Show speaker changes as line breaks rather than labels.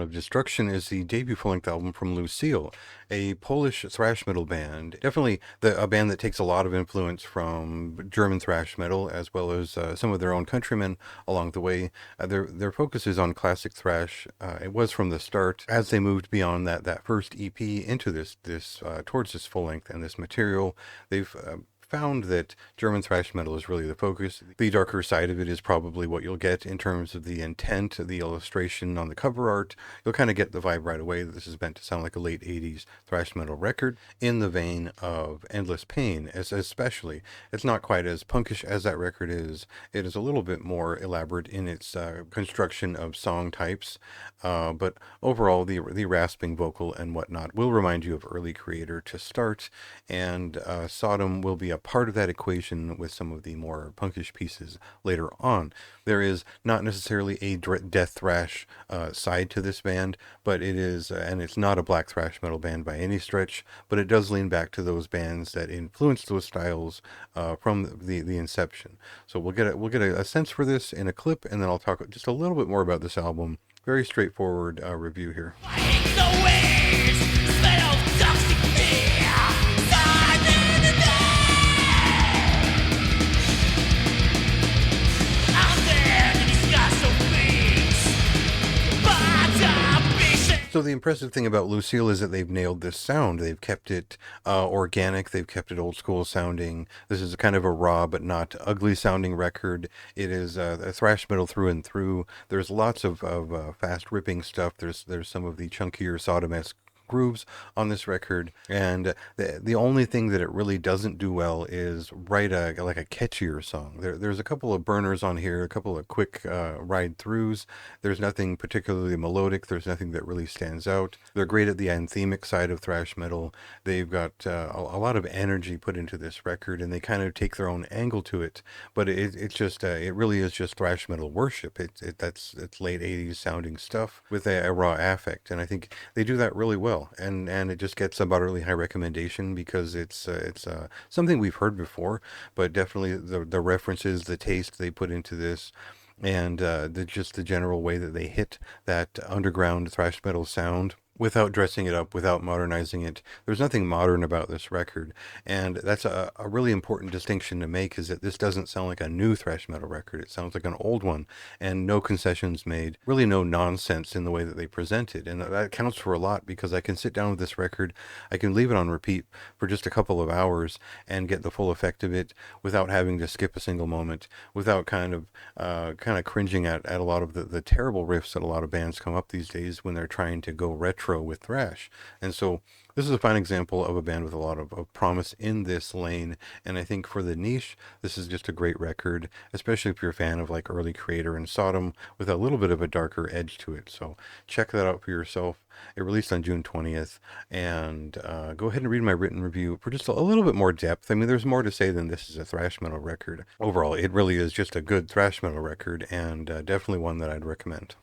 of Destruction is the debut full-length album from Lucille, a Polish thrash metal band. Definitely a band that takes a lot of influence from German thrash metal, as well as some of their own countrymen along the way. Their focus is on classic thrash. It was from the start. As they moved beyond that first EP into this towards this full-length and this material, they've found that German thrash metal is really the focus. The darker side of it is probably what you'll get in terms of the intent, the illustration on the cover art. You'll kind of get the vibe right away that this is meant to sound like a late 80s thrash metal record in the vein of Endless Pain, especially. It's not quite as punkish as that record is. It is a little bit more elaborate in its construction of song types, but overall the rasping vocal and whatnot will remind you of early Creator to start, and Sodom will be a part of that equation with some of the more punkish pieces later on. There is not necessarily a death thrash side to this band, but it is, and it's not a black thrash metal band by any stretch, but it does lean back to those bands that influenced those styles from the inception. So we'll get a sense for this in a clip, and then I'll talk just a little bit more about this album. Very straightforward review here.
I hate the waves, smell of toxic fear, starting in the day. I'm there to discuss some things, but I'm patient.
So the impressive thing about Lucille is that they've nailed this sound. They've kept it organic. They've kept it old school sounding. This is kind of a raw but not ugly sounding record. It is a thrash metal through and through. There's lots of fast ripping stuff. There's some of the chunkier Sodom-esque grooves on this record, and the only thing that it really doesn't do well is write a catchier song. There's a couple of burners on here, a couple of quick ride throughs. There's nothing particularly melodic. There's nothing that really stands out. They're great at the anthemic side of thrash metal. They've got a lot of energy put into this record, and they kind of take their own angle to it, but it's just it really is just thrash metal worship. It's late 80s sounding stuff with a raw affect, and I think they do that really well. And it just gets a moderately high recommendation because it's something we've heard before, but definitely the references, the taste they put into this, and just the general way that they hit that underground thrash metal sound without dressing it up, without modernizing it. There's nothing modern about this record, and that's a really important distinction to make, is that this doesn't sound like a new thrash metal record. It sounds like an old one, and no concessions made, really no nonsense in the way that they present it, and that counts for a lot, because I can sit down with this record, I can leave it on repeat for just a couple of hours and get the full effect of it without having to skip a single moment, without kind of cringing at a lot of the terrible riffs that a lot of bands come up these days when they're trying to go retro with thrash. And so this is a fine example of a band with a lot of promise in this lane, and I think for the niche, this is just a great record, especially if you're a fan of like early Creator and Sodom with a little bit of a darker edge to it. So check that out for yourself. It released on June 20th, and go ahead and read my written review for just a little bit more depth. I mean, there's more to say than this is a thrash metal record. Overall, it really is just a good thrash metal record, and definitely one that I'd recommend.